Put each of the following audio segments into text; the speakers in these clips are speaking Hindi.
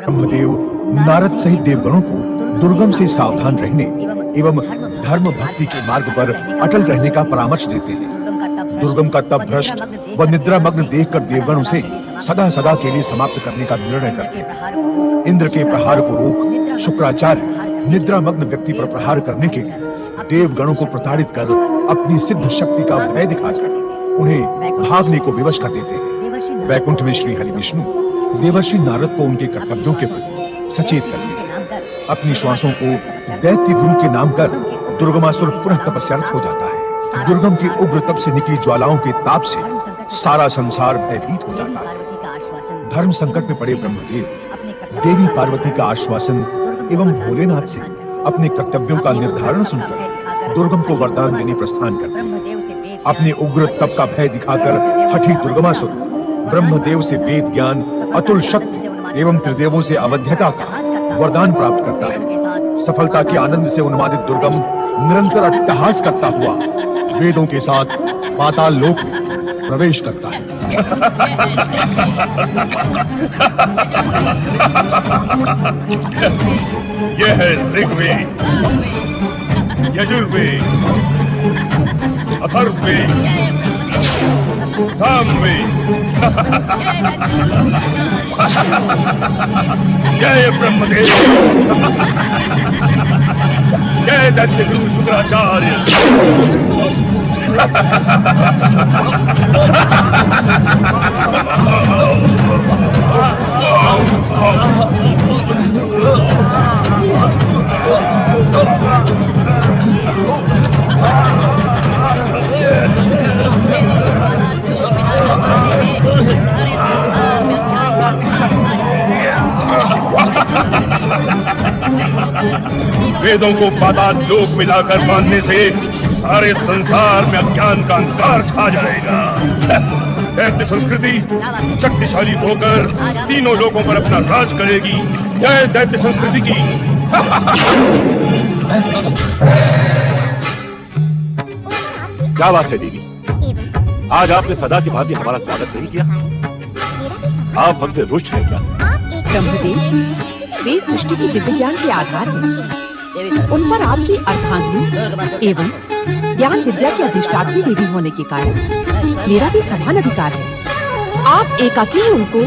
ब्रह्मदेव नारद सहित देवगणों को दुर्गम से सावधान रहने एवं धर्म भक्ति के मार्ग पर अटल रहने का परामर्श देते हैं। दुर्गम का तप भ्रष्ट व निद्रा मग्न देखकर देवगण उसे सदा सदा के लिए समाप्त करने का निर्णय करते हैं। इंद्र के प्रहार को रोक शुक्राचार्य निद्रा मग्न व्यक्ति पर प्रहार करने के लिए देवगणों को प्रताड़ित कर अपनी सिद्ध शक्ति का भय दिखाकर उन्हें भागने को विवश कर देते हैं। वैकुंठ में श्री हरि विष्णु देवर्षि नारद को उनके कर्तव्यों के प्रति सचेत करते हैं। अपनी श्वासों को दैत्य गुरु के नाम कर दुर्गमासुर पुनः तपस्यारत हो जाता है। दुर्गम की उग्र तप से निकली ज्वालाओं के ताप से सारा संसार भयभीत हो जाता है। धर्म संकट में पड़े ब्रह्मदेव देवी पार्वती का आश्वासन एवं भोलेनाथ से अपने कर्तव्यों का निर्धारण सुनकर दुर्गम को वरदान देने प्रस्थान करते हैं। अपने उग्र तप का भय दिखाकर हठी दुर्गमासुर ब्रह्मदेव से वेद ज्ञान अतुल शक्ति एवं त्रिदेवों से अवध्यता का वरदान प्राप्त करता है। सफलता के आनंद से उन्मादित दुर्गम निरंतर अट्टहास करता हुआ वेदों के साथ पाताल लोक में प्रवेश करता है। यह है ऋग्वेद, यजुर्वेद, अथर्ववेद, सामवेद। जय ब्रह्मदेव, जय दैत्य गुरु शुक्राचार्य। वेदों को पाताल लोक मिलाकर बांधने से सारे संसार में अज्ञान का अंधकार छा जाएगा। दैत्य संस्कृति शक्तिशाली होकर तीनों लोकों पर अपना राज करेगी। जय दैत्य संस्कृति की। क्या बात है दीदी, आज आपने सदा की भांति हमारा स्वागत नहीं किया? आप हमसे रुष्ट हैं क्या? ब्रह्मदेव वे सृष्टि के दिव्य ज्ञान के आधार हैं। उन पर आपकी अर्धांगिनी एवं ज्ञान विद्या की अधिष्ठात्री देवी होने के कारण मेरा भी समान अधिकार है। आप एकाकी ही उनको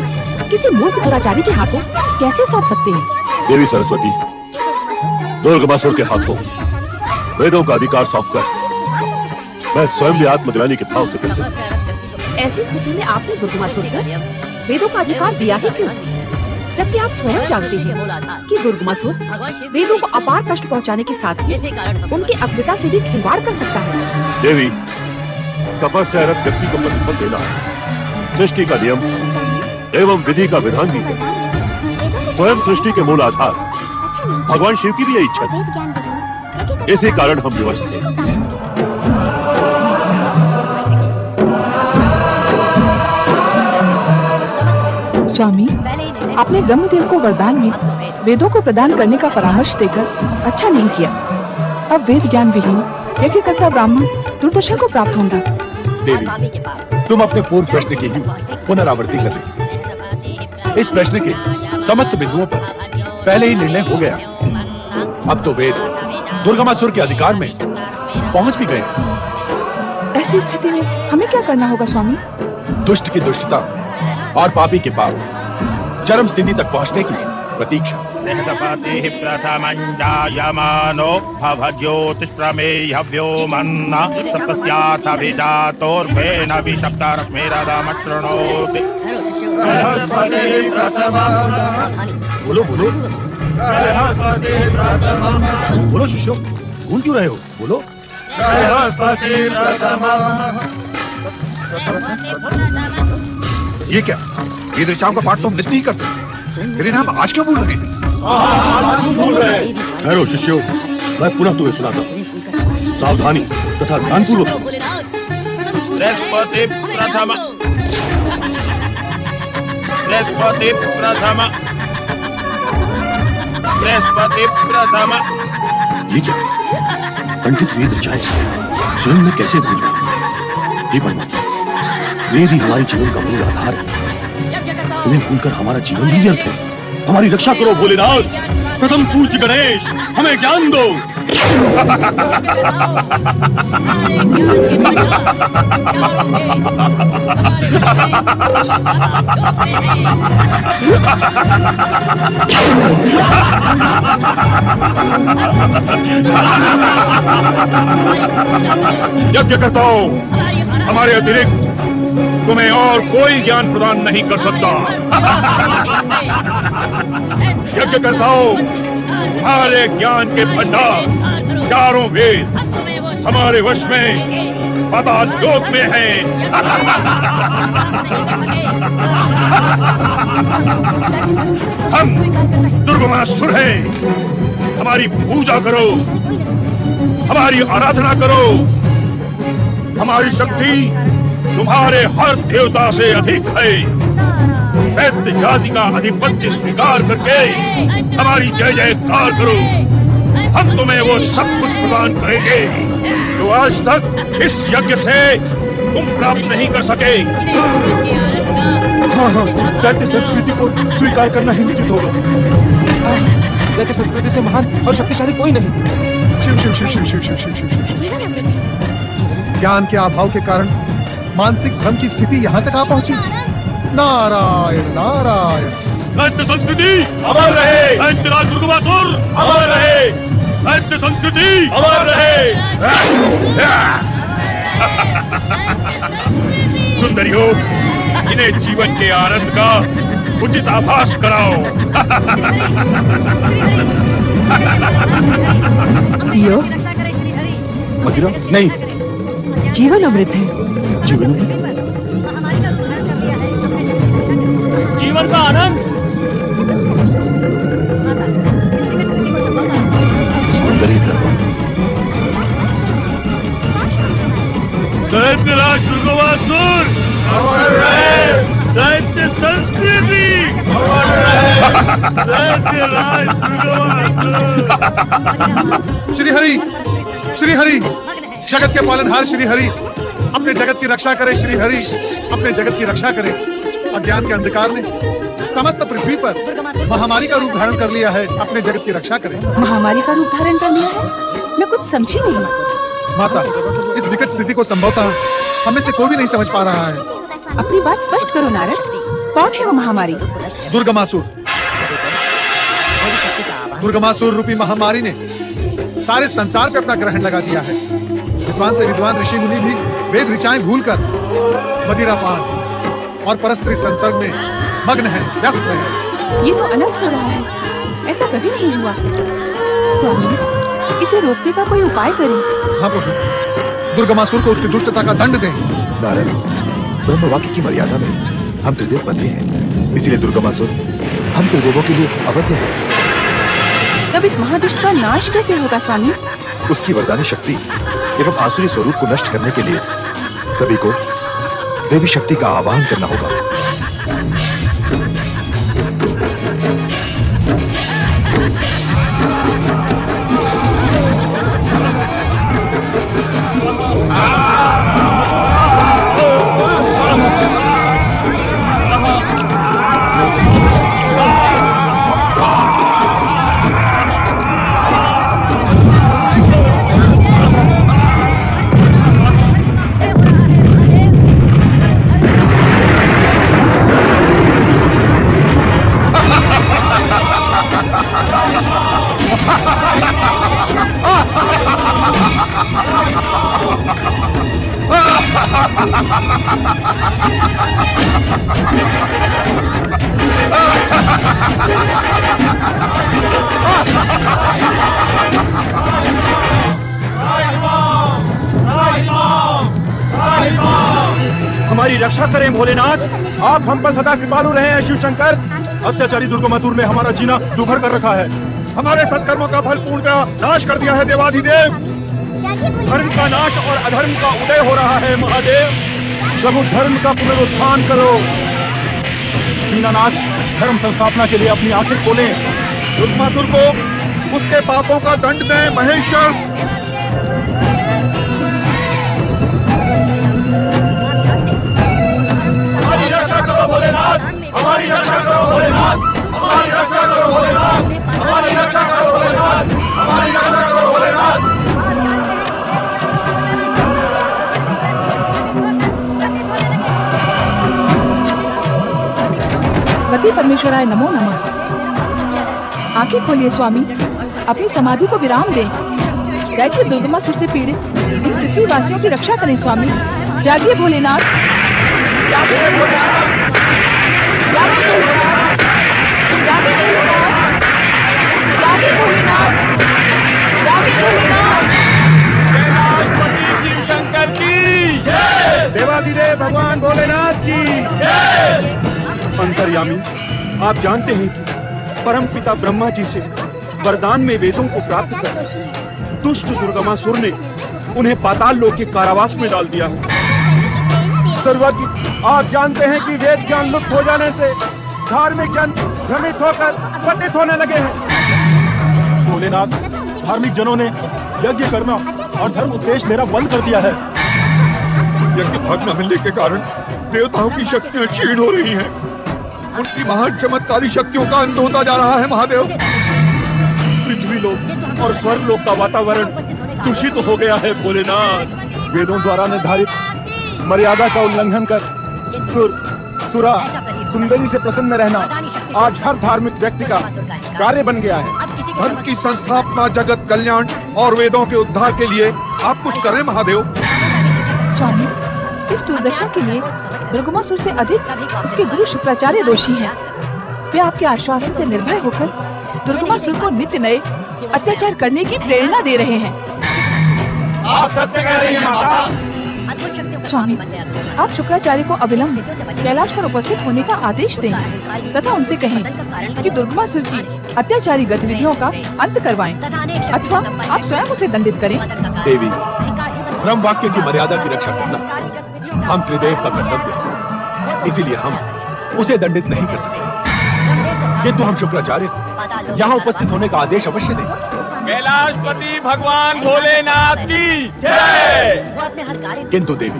किसी मूर्ख दुराचारी के हाथों कैसे सौंप सकते हैं? देवी सरस्वती, दुर्गमासुर के हाथों वेदों का अधिकार सौंपकर मैं स्वयं भी आत्मग्लानि के भाव से कर सकता। ऐसी स्थिति में आपने दुर्गमासुर पर वेदों का अधिकार दिया ही क्यों, जबकि आप स्वयं जानते हैं कि दुर्गमासुर वेदों को अपार कष्ट पहुंचाने के साथ ही उनकी अस्मिता से भी खिलवाड़ कर सकता है। देवी, तपस्या रत व्यक्ति को प्रतिफल देना सृष्टि का नियम एवं विधि का विधान भी है। स्वयं सृष्टि के मूल आधार भगवान शिव की भी यही इच्छा थी। इसी कारण हम विवश थे। स्वामी, आपने ब्रह्मदेव को वरदान में वेदों को प्रदान करने का परामर्श देकर अच्छा नहीं किया। अब वेद ज्ञान विहीन यज्ञकर्ता ब्राह्मण दुर्दशा को प्राप्त होगा। देवी, तुम अपने पूर्व प्रश्न की ही पुनरावृत्ति कर रही। इस प्रश्न के समस्त बिंदुओं पर पहले ही निर्णय हो गया। अब तो वेद दुर्गमासुर के अधिकार में पहुंच भी गए। ऐसी स्थिति में हमें क्या करना होगा स्वामी? दुष्ट की दुष्टता और पापी के पाप चरम स्थिति तक पहुंचने की प्रतीक्षा। प्रथमञ्जायमानो भवज्योतिष्प्रमेयव्यो मन्ना सप्तस्यार्थभिजातोर्भेन विशब्दरश्मिरदमशृणोति। बोलो बोलो बोलो शिष्यों, भूल क्यों रहे हो? बोलो। ये क्या, ये ऋचाओं का पाठ तो हम नित्य ही करते, मेरे नाम आज क्यों भूल रहे हैं? ठहरो शिष्यों, मैं पुनः तुम्हें सुनाता हूँ। सावधानी तथा ध्यानपूर्वक सुनो। बृहस्पति प्रथम, बृहस्पति प्रथम, बृहस्पति प्रथम। ये क्या, कंठित वेद ऋचाएं स्वयं में कैसे भूल गए? हे परमात्मा, वेद ही हमारे जीवन का मूल आधार है। उन्हें भूलकर हमारा जीवन भी व्यर्थ है। हमारी रक्षा करो भोलेनाथ। प्रथम पूज्य गणेश, हमें ज्ञान दो। यज्ञ करता हूं, हमारे अतिरिक्त तुम्हें और कोई ज्ञान प्रदान नहीं कर सकता। यज्ञ करता हूं, तुम्हारे ज्ञान के भंडार, चारों वेद हमारे वश में पाताल लोक में हैं। हम दुर्गमासुर हैं। हमारी पूजा करो, हमारी आराधना करो। हमारी शक्ति तुम्हारे हर देवता से अधिक है। दैत्य जाति का आधिपत्य स्वीकार करके हमारी जय जयकार करो। हम तुम्हें वो सब कुछ प्रदान करेंगे जो आज तक इस यज्ञ से तुम प्राप्त नहीं कर सके। हाँ, दैत्य संस्कृति को स्वीकार करना ही उचित होगा। दैत्य संस्कृति से महान और शक्तिशाली कोई नहीं। शिव शिव शिव शिव शिव शिव शिव शिव शिव शिव। ज्ञान के अभाव के कारण मानसिक भ्रम की स्थिति यहाँ तक आ पहुंची। नारायण नारायण। दैत्य संस्कृति अमर रहे। दैत्यराज दुर्गमासुर अमर रहे। दैत्य संस्कृति अमर रहे। सुंदरियों, इन्हें जीवन के आनंद का उचित आभास कराओ। पियो, मदिरा नहीं, जीवन अमृत है। जीवन जीवन का आनंद। दैत्यराज दुर्गमासुर अमर रहे। दैत्य संस्कृति अमर रहे। दैत्यराज दुर्गमासुर। श्री हरि, श्री हरि, जगत के पालनहार श्री हरि, अपने जगत की रक्षा करें। श्री हरि, अपने जगत की रक्षा करें। अज्ञान के अंधकार ने समस्त पृथ्वी पर महामारी का रूप धारण कर लिया है। अपने जगत की रक्षा करें। महामारी का रूप धारण कर लिया है? मैं कुछ समझी नहीं। माता, इस विकट स्थिति को संभवतः हमें से कोई भी नहीं समझ पा रहा है। अपनी बात स्पष्ट करो नारद। कौन है वो महामारी? दुर्गमासुर। दुर्गमासुर रूपी महामारी ने सारे संसार पे अपना ग्रहण लगा दिया है। विद्वान से विद्वान ऋषि मुनि भी वेद ऋचाएं भूलकर मदिरा पान और परस्त्री संसर्ग में मग्न है, व्यस्त है। ये तो अनर्थ हो रहा है। ऐसा कभी नहीं हुआ। स्वामी, इसे रोकने का कोई उपाय करें। हाँ प्रभु, दुर्गमासुर को उसकी दुष्टता का दंड दें। नारायण, ब्रह्म वाक्य की मर्यादा में हम त्रिदेव बंधे हैं, इसीलिए दुर्गमासुर हम त्रिदेवों के लिए अवध्य हैं। तब इस महादुष्ट का नाश कैसे होगा स्वामी? उसकी वरदानी शक्ति एवं आसुरी स्वरूप को नष्ट करने के लिए सभी को देवी शक्ति का आह्वान करना होगा। हमारी रक्षा करें भोलेनाथ। आप हम पर सदा कृपालु रहे हैं शिव शंकर। अत्याचारी दुर्गमासुर ने हमारा जीना दुभर कर रखा है। हमारे सत्कर्मों का फल पूर्णतः नाश कर दिया है देवाधिदेव। धर्म का नाश और अधर्म का उदय हो रहा है महादेव। प्रभु, धर्म का पुनरुत्थान करो। दीनानाथ, धर्म संस्थापना के लिए अपनी आंखें खोलें। दुर्गमासुर को उसके पापों का दंड दें महेश्वर। हमारी रक्षा करो भोलेनाथ। हमारी रक्षा करो भोलेनाथ। पति परमेश्वराय नमो नमः। आंखें खोलिए स्वामी, अपनी समाधि को विराम दें। दैत्य दुर्गमासुर से पीड़ित इन पृथ्वीवासियों की रक्षा करें स्वामी। जागिए भोलेनाथ, जागिए भोलेनाथ, जागिए भोलेनाथ, जागिए भोलेनाथ, जागिए भोलेनाथ, जागिए भोलेनाथ। शिव शंकर की जय, देवाधिदेव भगवान भोलेनाथ की जय। अंतर्यामी, आप जानते हैं कि परम पिता ब्रह्मा जी से वरदान में वेदों को प्राप्त कर दुष्ट दुर्गमासुर ने उन्हें पाताल लोक के कारावास में डाल दिया है। सर्वज्ञ, आप जानते हैं कि वेद ज्ञान लुप्त हो जाने से धार्मिक जन भ्रमित होकर पतित होने लगे हैं। भोलेनाथ, धार्मिक जनों ने यज्ञ करना और धर्म उपदेश देना बंद कर दिया है। यज्ञ भाग न मिलने के कारण देवताओं की शक्तियां क्षीण हो रही हैं। उनकी महान चमत्कारी शक्तियों का अंत होता जा रहा है महादेव। पृथ्वी लोक और स्वर्ग लोक का वातावरण दूषित हो गया है भोलेनाथ। वेदों द्वारा निर्धारित मर्यादा का उल्लंघन कर सुरा सुंदरी से प्रसन्न रहना आज हर धार्मिक व्यक्ति का कार्य बन गया है। धर्म की संस्थापना, जगत कल्याण और वेदों के उद्धार के लिए आप कुछ करें महादेव। स्वामी, इस दुर्दशा के लिए दुर्गमासुर से अधिक उसके गुरु शुक्राचार्य दोषी हैं। वे आपके आश्वासन से निर्भय होकर दुर्गमासुर को नित्य नए अत्याचार करने की प्रेरणा दे रहे हैं। आप सत्य कह रही हैं माता। स्वामी, आप शुक्राचार्य को अविलंब कैलाश पर उपस्थित होने का आदेश दें तथा उनसे कहें कि दुर्गमासुर की अत्याचारी गतिविधियों का अंत करवाएं, अथवा आप स्वयं उसे दंडित करें। देवी, ब्रह्म वाक्य की मर्यादा की रक्षा करना हम त्रिदेव का कर्तव्य है, इसीलिए हम उसे दंडित नहीं कर सकते, किंतु हम शुक्राचार्य यहाँ उपस्थित होने का आदेश अवश्य दें। कैलाशपति भगवान भोलेनाथ की जय। किंतु देवी,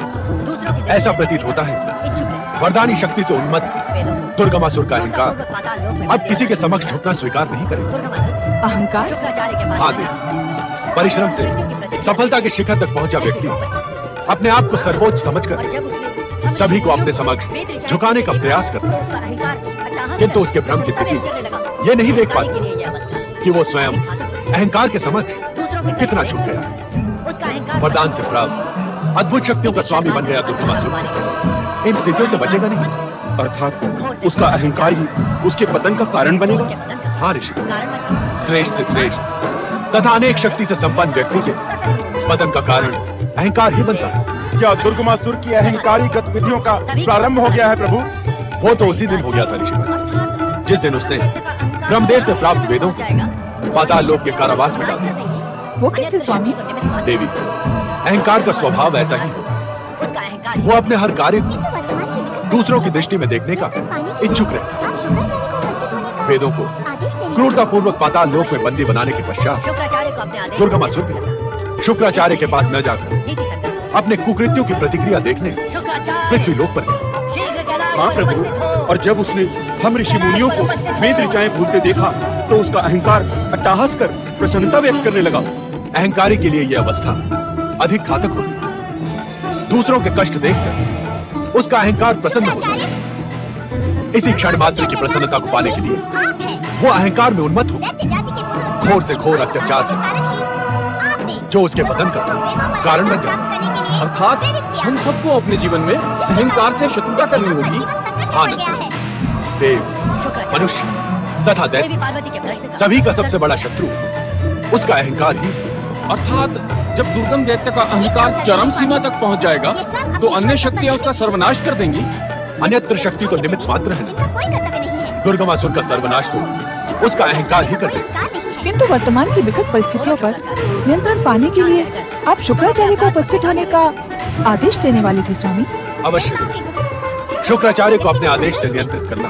ऐसा प्रतीत होता है कि वरदानी शक्ति से उन्मत्त दुर्गमासुर का अहंकार अब किसी के समक्ष झुकना स्वीकार नहीं करेगा। अहंकार? हाँ देवी, परिश्रम से सफलता के शिखर तक पहुंचा व्यक्ति अपने आप को सर्वोच्च समझकर सभी को अपने समक्ष झुकाने का प्रयास करता है, किंतु उसके भ्रम की स्थिति ये नहीं देख पाती कि वो स्वयं अहंकार के समक्ष कितना झुक गया है। वरदान से प्राप्त अद्भुत शक्तियों का स्वामी बन गया दुर्गमासुर इन स्थितियों से बचेगा नहीं, अर्थात उसका अहंकार ही उसके पतन का कारण बनेगा। हाँ ऋषि, श्रेष्ठ से श्रेष्ठ तथा अनेक शक्ति से संपन्न व्यक्ति के पतन का कारण अहंकार ही बनता है। क्या दुर्गमासुर की अहंकारी गतिविधियों का प्रारंभ हो गया है प्रभु? वो तो उसी दिन हो गया था ऋषि, जिस दिन उसने ब्रह्मदेव से प्राप्त वेदों को पाताल लोक के कारावास में डाल दिया। वो कैसे स्वामी? देवी, अहंकार का स्वभाव ऐसा ही होता, वो अपने हर कार्य को दूसरों की दृष्टि में देखने का इच्छुक रहता है। वेदों को क्रूरता पूर्वक पाताल लोक में बंदी बनाने के पश्चात दुर्गमासुर भी शुक्राचार्य के पास न जाकर अपने कुकृत्यों की प्रतिक्रिया देखने पृथ्वी लोक पर गया। हाँ प्रभु, और जब उसने हम ऋषि मुनियों को वेद ऋचाएं भूलते देखा तो उसका अहंकार अट्टहास कर प्रसन्नता व्यक्त करने लगा। अहंकारी के लिए यह अवस्था अधिक घातक होती, दूसरों के कष्ट देखकर उसका अहंकार प्रसन्न होता है। इसी क्षण मात्र की प्रसन्नता को पाने के लिए वो अहंकार में उन्मत्त हो घोर से घोर अत्याचार करता, जो उसके पतन का कारण बन जाता। अर्थात हम सबको अपने जीवन में अहंकार से शत्रुता करनी होगी। हाँ नंद, देव, मनुष्य तथा दैत्य सभी का सबसे बड़ा शत्रु उसका अहंकार ही। अर्थात जब दुर्गम दैत्य का अहंकार चरम सीमा तक पहुंच जाएगा तो अन्य शक्तियां उसका सर्वनाश कर देंगी। अन्यत्र शक्ति तो निमित्त मात्र है, दुर्गमासुर का सर्वनाश तो उसका अहंकार ही कर देगा। किंतु वर्तमान की विकट परिस्थितियों पर नियंत्रण पाने के लिए आप शुक्राचार्य को उपस्थित होने का आदेश देने वाले थे स्वामी। अवश्य देवी, शुक्राचार्य को अपने आदेश से नियंत्रित करना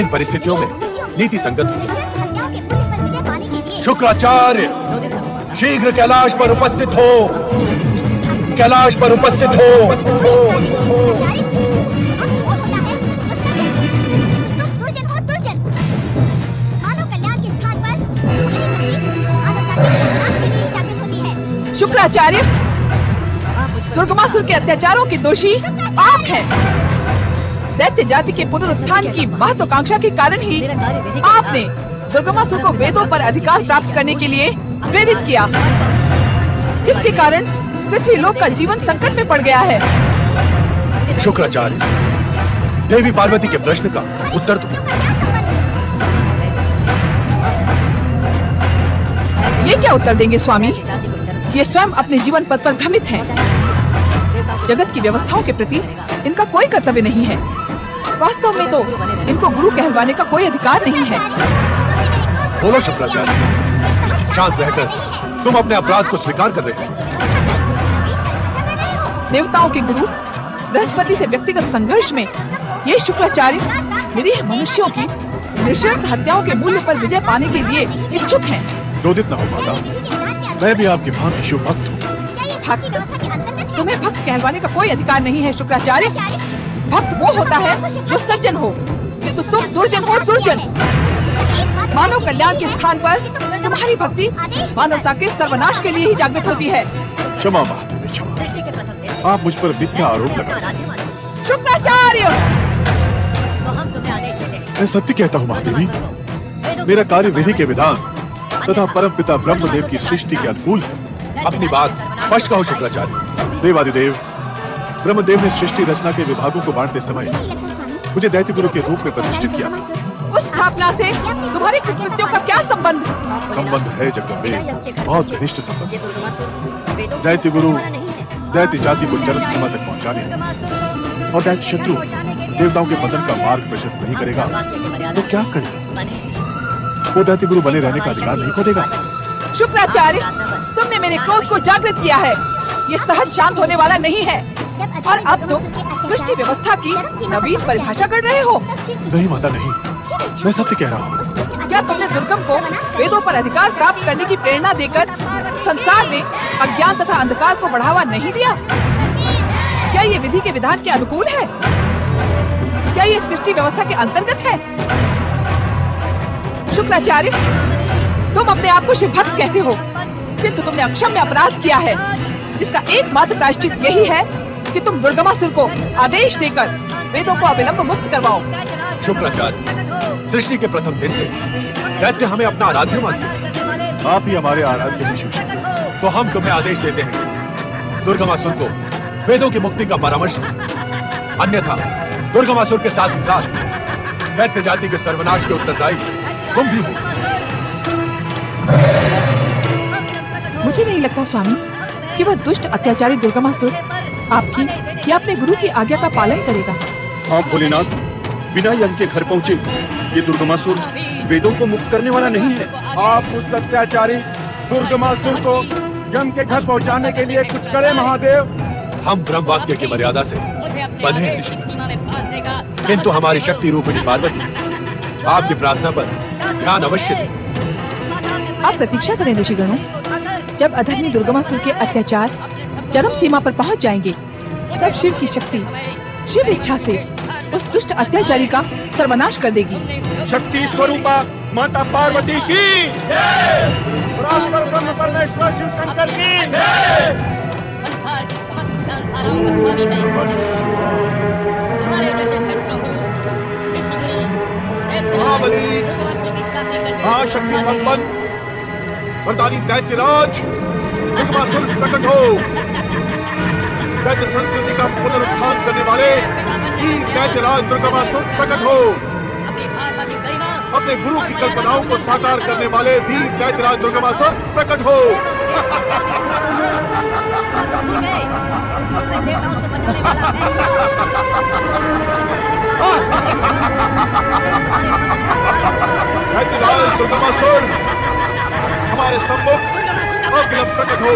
इन परिस्थितियों में नीति संगत होगी। शुक्राचार्य शीघ्र कैलाश पर उपस्थित हो, कैलाश पर उपस्थित हो। शुक्राचार्य, दुर्गमासुर के अत्याचारों के दोषी आप हैं। दैत्य जाति के पुनरुत्थान की महत्वाकांक्षा के कारण ही आपने दुर्गमासुर को वेदों पर अधिकार प्राप्त करने के लिए प्रेरित किया, जिसके कारण पृथ्वी लोक का जीवन संकट में पड़ गया है। शुक्राचार्य, देवी पार्वती के प्रश्न का उत्तर दो। ये क्या उत्तर देंगे स्वामी? ये स्वयं अपने जीवन पथ पर भ्रमित हैं। जगत की व्यवस्थाओं के प्रति इनका कोई कर्तव्य नहीं है। वास्तव में तो इनको गुरु कहलवाने का कोई अधिकार नहीं है। बोलो शुक्राचार्य, शांत रहकर तुम अपने अपराध को स्वीकार कर रहे हो। देवताओं के गुरु बृहस्पति से व्यक्तिगत संघर्ष में ये शुक्राचार्य निरीह मनुष्यों की नृशंस हत्याओं के मूल्य पर विजय पाने के लिए इच्छुक हैं। क्रोधित न हो माता, मैं भी आपकी भांति शिव भक्त हूँ। भक्त? तुम्हें भक्त कहलवाने का कोई अधिकार नहीं है शुक्राचार्य। भक्त वो होता है जो सज्जन हो, किंतु तुम दुर्जन हो, दुर्जन। मानव कल्याण के स्थान पर तुम्हारी भक्ति मानवता के सर्वनाश के लिए ही जागृत होती है। क्षमा महादेवी, क्षमा। आप मुझ पर मिथ्या आरोप लगा रहे हैं। शुक्राचार्य, मैं सत्य कहता हूँ महादेवी, मेरा कार्य विधि के विधान तथा परम पिता ब्रह्मदेव की सृष्टि के अनुकूल है। अपनी बात स्पष्ट कहो शुक्राचार्य। देवादिदेव ब्रह्मदेव ने सृष्टि रचना के विभागों को बांटते समय मुझे दैत्य गुरु के रूप में प्रतिष्ठित किया था। उस स्थापना से तुम्हारे कृत्यों का क्या संबंध? संबंध है जगदम्बे, बहुत घनिष्ठ संबंध। दैत्य गुरु दैत्य जाति को चरम सीमा तक पहुंचाने और दैत्य शत्रु देवताओं के पतन का मार्ग प्रशस्त नहीं करेगा तो क्या करेगा? वो दैत्य गुरु बने रहने का अधिकार नहीं खोदेगा। शुक्राचार्य, तुमने मेरे क्रोध को जागृत किया है। ये सहज शांत होने वाला नहीं है। और अब तुम सृष्टि व्यवस्था की नवीन परिभाषा कर रहे हो। नहीं माता, नहीं, मैं सत्य कह रहा हूँ। क्या तुमने दुर्गम को वेदों पर अधिकार प्राप्त करने की प्रेरणा देकर संसार में अज्ञान तथा अंधकार को बढ़ावा नहीं दिया? क्या ये विधि के विधान के अनुकूल है? क्या ये सृष्टि व्यवस्था के अंतर्गत है? शुक्राचार्य, तुम अपने आप को शिव भक्त कहते हो, किंतु तुमने अक्षम्य अपराध किया है, जिसका एकमात्र प्रायश्चित यही है कि तुम दुर्गमासुर को आदेश देकर वेदों को अविलंब मुक्त करवाओ। शुक्राचार्य, सृष्टि के प्रथम दिन से दैत्य हमें अपना आराध्य मानते हैं। आप ही हमारे आराध्य हैं शिव शक्ति। तो हम तुम्हें आदेश देते हैं, दुर्गमासुर को वेदों की मुक्ति का परामर्श दो। अन्यथा दुर्गमासुर के साथ ही साथ दैत्य जाति के सर्वनाश के उत्तरदायी तुम भी हो। मुझे नहीं लगता स्वामी कि वह दुष्ट अत्याचारी दुर्गमासुर आपकी या अपने गुरु की आज्ञा का पालन करेगा। हाँ भोलेनाथ, बिना यज्ञ के घर पहुँचे ये दुर्गमासुर वेदों को मुक्त करने वाला नहीं है। आप उस अत्याचारी दुर्गमासुर को यम के घर पहुंचाने के लिए कुछ करें महादेव। हम ब्रह्म वाक्य की मर्यादा से बंधे हैं, किंतु हमारी शक्ति रूपिणी पार्वती आपकी प्रार्थना पर ध्यान अवश्य दें। आप प्रतीक्षा करें ऋषिगणों, जब अधर्मी दुर्गमासुर के अत्याचार चरम सीमा पर पहुंच जाएंगे, तब शिव की शक्ति शिव इच्छा से उस दुष्ट अत्याचारी का सर्वनाश कर देगी। शक्ति स्वरूपा माता पार्वती की परात्पर ब्रह्म परमेश्वर शिव शंकर की महाबली, महाशक्ति संपन्न वरदानी दैत्यराज दुर्गमासुर प्रकट हो। दैत्य संस्कृति का पुनरुत्थान करने वाले वीर दैत्यराज दुर्गमासुर प्रकट हो। अपने गुरु की कल्पनाओं को साकार करने वाले वीर दैत्यराज दुर्गमासुर प्रकट हो। दैत्यराज दुर्गमासुर हमारे सम्मुख अविलंब प्रकट हो।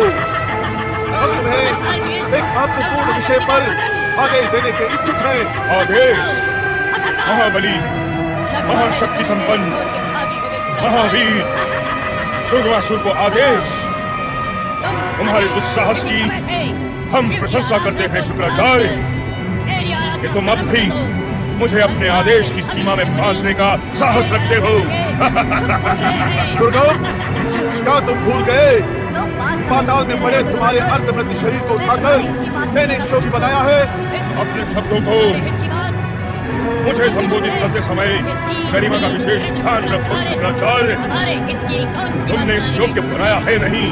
हम तुम्हें एक महत्वपूर्ण विषय पर आदेश देने के इच्छुक हैं। आदेश? महाबली, महाशक्ति संपन्न, महावीर दुर्गमासुर को आदेश। तुम्हारे दुस्साहस की हम प्रशंसा करते हैं शुक्राचार्य, कि तुम अब भी मुझे अपने आदेश की सीमा में बांधने का साहस रखते हो? दुर्गम, क्या तुम भूल गए? पाताल में पड़े तुम्हारे अर्धमृत शरीर को उठाकर मैंने श्लोक बनाया है। अपने शब्दों को मुझे संबोधित करते समय गरिमा का विशेष ध्यान रखो शुक्राचार्य। तुमने इस योग्य बनाया है नहीं,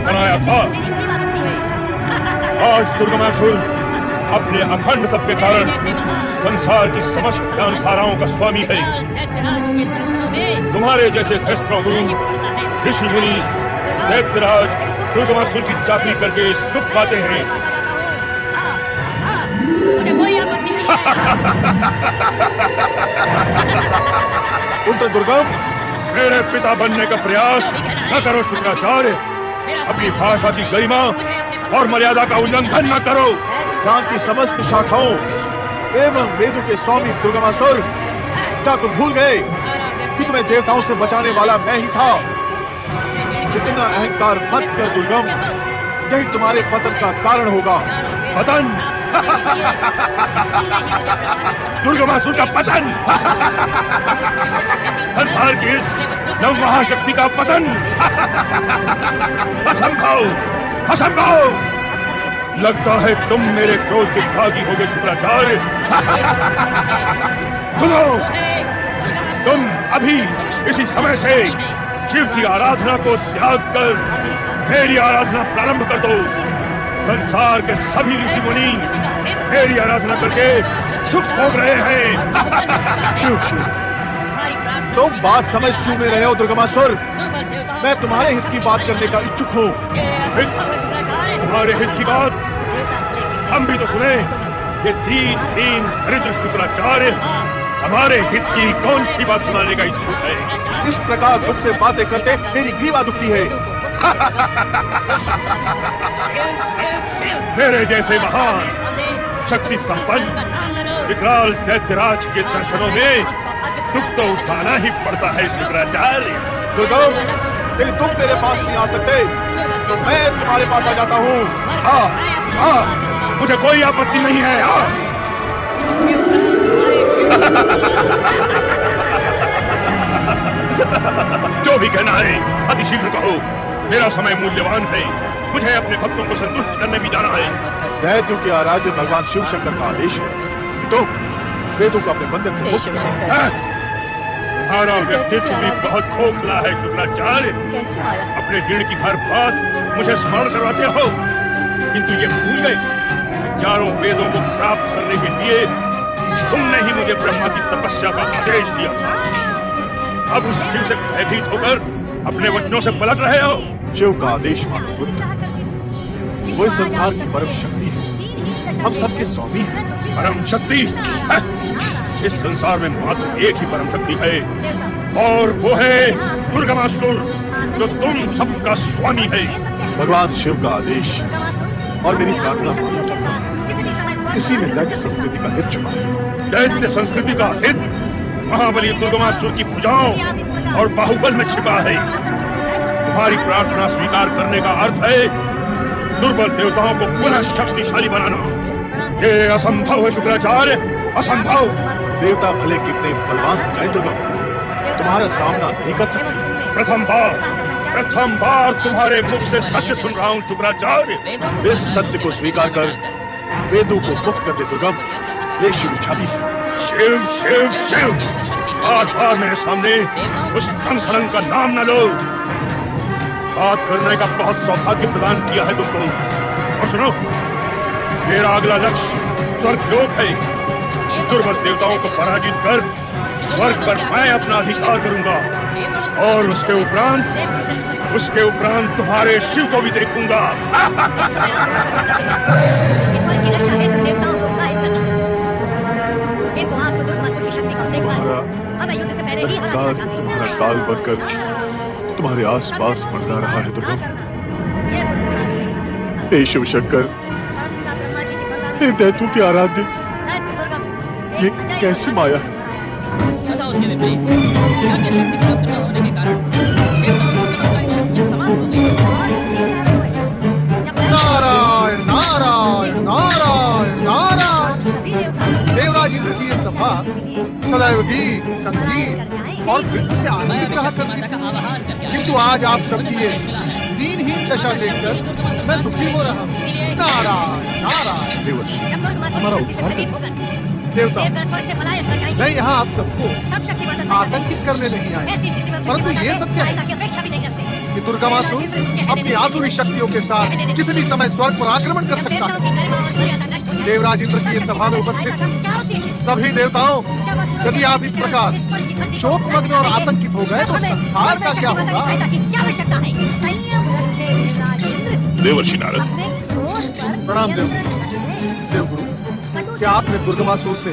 बनाया था। आज दुर्गमासुर अपने अखंड तप के कारण संसार की समस्त ज्ञान धाराओं का स्वामी है। तुम्हारे जैसे श्रेष्ठ गुरु ऋषि मुनि दैत्यराज दुर्गमासुर की चाकरी करके सुख पाते हैं। उल्टा दुर्गम, मेरे पिता बनने का प्रयास न करो शुक्राचार्य। अपनी भाषा की गरिमा और मर्यादा का उल्लंघन न करो। ज्ञान की समस्त शाखाओं एवं वेदों के स्वामी दुर्गमासुर, क्या तुम भूल गए कि तुम्हें देवताओं से बचाने वाला मैं ही था? इतना अहंकार मत कर दुर्गम, यही तुम्हारे पतन का कारण होगा। पतन? दुर्गमासुर का पतन? संसार की इस नव महाशक्ति का पतन? असंभव, असंभव। लगता है तुम मेरे क्रोध के भागी हो गए शुक्राचार्य। सुनो, तुम अभी इसी समय से शिव की आराधना को त्याग कर मेरी आराधना प्रारंभ कर दो। संसार के सभी ऋषि मुनि मेरी आराधना करके सुख भोग रहे हैं। शिव शिव, तुम बात समझ क्यों नहीं रहे हो दुर्गमासुर? मैं तुम्हारे हित की बात करने का इच्छुक हूँ। तुम्हारे हित की बात हम भी तो सुने। ये दीन हरिद्र शुक्राचार्य हमारे हित की कौन सी बात सुनाने का इच्छुक है? इस प्रकार मुझसे बातें करते मेरी ग्रीवा दुखती है। मेरे जैसे महान शक्ति संपन्न विकराल दैत्यराज के दर्शनों में दुख तो उठाना ही पड़ता है शुक्राचार्य। दुर्गम, यदि तुम मेरे पास नहीं आ सकते तो मैं तुम्हारे पास आ जाता हूँ। मुझे कोई आपत्ति नहीं है। जो भी कहना है अति शीघ्र कहो। मेरा समय मूल्यवान है। मुझे अपने भक्तों को संतुष्ट करने भी जाना है। दैत्यों के आराध्य भगवान शिव शंकर का आदेश है कि तुम वेदों को अपने बंधन से मुक्त करो। तुम्हारा व्यक्तित्व भी बहुत खोखला है शुक्राचार्य। अपने ऋण की हर बात मुझे स्मरण करवाते हो, किंतु ये भूल गए चारों वेदों को प्राप्त करने के लिए तुमने ही मुझे ब्रह्मा की तपस्या का आदेश दिया था। अब उस शिव से भयभीत होकर अपने वचनों से पलट रहे हो। शिव का आदेश मानो पुत्र, वो इस संसार की परम शक्ति है। हम सबके स्वामी हैं। परम शक्ति? इस संसार में मात्र एक ही परम शक्ति है और वो है दुर्गमासुर, जो तुम सबका स्वामी है। भगवान शिव का आदेश और मेरी प्रार्थना, इसी में दैत्य संस्कृति का हित छुपा है। दैत्य संस्कृति का हित महाबली दुर्गमासुर की भुजाओं और बाहुबल में छिपा है। तुम्हारी प्रार्थना स्वीकार करने का अर्थ है दुर्बल देवताओं को पुनः शक्तिशाली बनाना। ये असंभव है शुक्राचार्य, असंभव। देवता भले कितने बलवान हो जाए दुर्गम, तुम्हारा सामना नहीं कर सकते। प्रथम बार तुम्हारे मुख से सत्य सुन रहा हूँ शुक्राचार्य। इस सत्य को स्वीकार कर वेदों को मुक्त कर दे दुर्गम। ये शिव इच्छा भी है। शिव शिव शिव, बार मेरे सामने उस कंसलन का नाम न लो। बात करने का बहुत सौभाग्य प्रदान किया है तुमको। और सुनो, मेरा अगला लक्ष्य स्वर्गलोक है। दुर्बल देवताओं को पराजित कर स्वर्ग पर मैं अपना अधिकार करूंगा और उसके उपरांत तुम्हारे शिव को भी देखूंगा। तुम्हारा काल बनकर तुम्हारे आसपास मंडरा रहा है दुर्गम। हे शिव शंकर, हे दैत्यों के आराध्य, ये कैसी माया है? नारायण नारायण नारायण नारायण। देवराज इंद्र की ये सभा सदैव गीत संगीत और नृत्य से आनंदित रहा करती थी। किंतु आज आप सबकी ये दीनहीन दशा देखकर मैं दुखी हो रहा हूँ। नारायण नारायण। देवर्षि, हमारा उद्धार कर देवता, मैं यहाँ आप सबको आतंकित करने नहीं आया, परंतु ये सत्य है कि दुर्गामासुर अपनी आसुरी शक्तियों के साथ किसी भी समय स्वर्ग पर आक्रमण कर सकता है। देवराज इंद्र की इस सभा में उपस्थित सभी देवताओं, यदि आप इस प्रकार शोकमग्न और आतंकित हो गए तो संसार का क्या होगा? देवर्षि नारद, प्रणाम देवगुरु। क्या आपने दुर्गमासुर से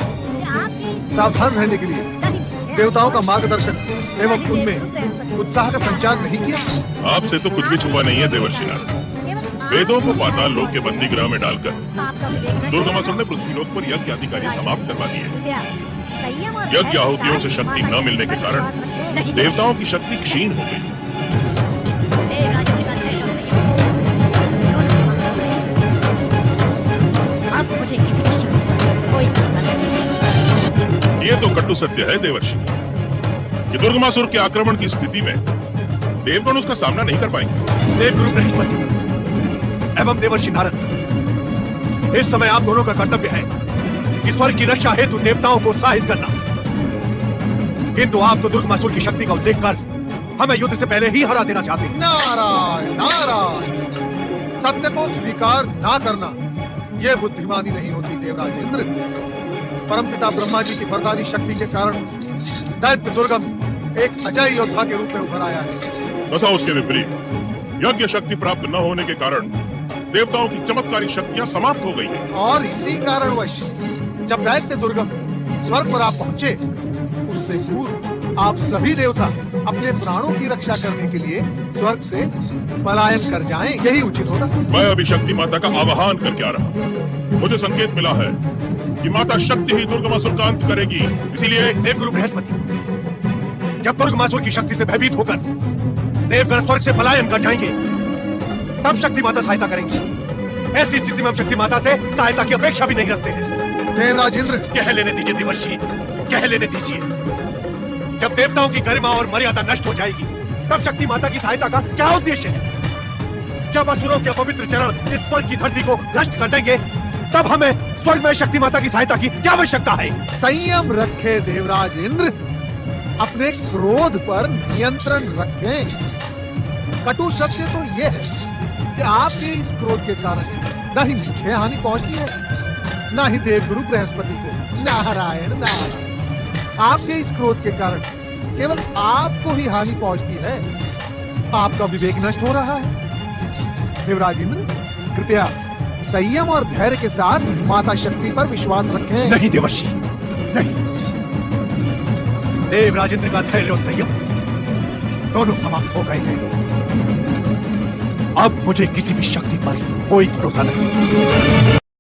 सावधान रहने के लिए देवताओं का मार्गदर्शन एवं उनमें उत्साह का संचार नहीं किया? आपसे तो कुछ भी छुपा नहीं है देवर्षि नारद। वेदों को पाताल लोक के बंदी गृह में डालकर दुर्गमासुर ने पृथ्वी लोक पर यज्ञ आदि कार्य समाप्त करवा दिए। यज्ञ आहुतियों से शक्ति न मिलने के कारण देवताओं की शक्ति क्षीण हो गई। ये तो कटु सत्य है देवर्षि कि दुर्गमासुर के आक्रमण की स्थिति में देवगण उसका सामना नहीं कर पाएंगे। देवगुरु बृहस्पति एवं देवर्षि नारद, इस समय आप दोनों का कर्तव्य है कि स्वर्ग की रक्षा हेतु देवताओं को उत्साहित करना, किंतु आप तो दुर्गमासुर की शक्ति का उल्लेख कर हमें युद्ध से पहले ही हरा देना चाहते हैं। नारायण नारायण। सत्य को स्वीकार ना करना यह बुद्धिमानी नहीं होती देवराज इंद्र। परमपिता ब्रह्मा जी की वरदानी शक्ति के कारण दैत्य दुर्गम एक अजय योद्धा के रूप में उभर आया है। तथा उसके विपरीत यज्ञ शक्ति प्राप्त न होने के कारण देवताओं की चमत्कारी शक्तियां समाप्त हो गई हैं। और इसी कारणवश जब दैत्य दुर्गम स्वर्ग पर आप पहुंचे, उससे पूर्व आप सभी देवता अपने प्राणों की रक्षा करने के लिए स्वर्ग से पलायन कर जाएं, यही उचित होगा। मैं अभी शक्ति माता का आवाहन करके आ रहा हूँ। मुझे संकेत मिला है कि माता शक्ति ही दुर्गमासुर का अंत करेगी। इसीलिए देवगुरु बृहस्पति, जब दुर्गमासुर की शक्ति से भयभीत होकर देवगण स्वर्ग से पलायन कर जाएंगे, तब शक्ति माता सहायता करेंगी। ऐसी स्थिति में हम शक्ति माता से सहायता की अपेक्षा भी नहीं रखते हैं। देवराज इंद्र, कह लेने दीजिए देवर्षि, कह लेने दीजिए। जब देवताओं की गरिमा और मर्यादा नष्ट हो जाएगी, तब शक्ति माता की सहायता का क्या उद्देश्य है? जब असुरों के पवित्र चरण इस स्वर्ग की धरती को नष्ट कर देंगे, तब हमें स्वर्ग में शक्ति माता की सहायता की क्या आवश्यकता है? संयम रखे देवराज इंद्र, अपने क्रोध पर नियंत्रण रखें। कटु सत्य तो यह है कि आपके इस क्रोध के कारण न ही मुझे हानि पहुंचती है, न ही देवगुरु बृहस्पति को। नारायण नारायण। आपके इस क्रोध के कारण केवल आपको ही हानि पहुंचती है। आपका विवेक नष्ट हो रहा है। देवराज इंद्र, कृपया संयम और धैर्य के साथ माता शक्ति पर विश्वास रखें। नहीं देवर्षि, नहीं। देवराज इंद्र का धैर्य और संयम दोनों समाप्त हो गए हैं। अब मुझे किसी भी शक्ति पर कोई भरोसा नहीं।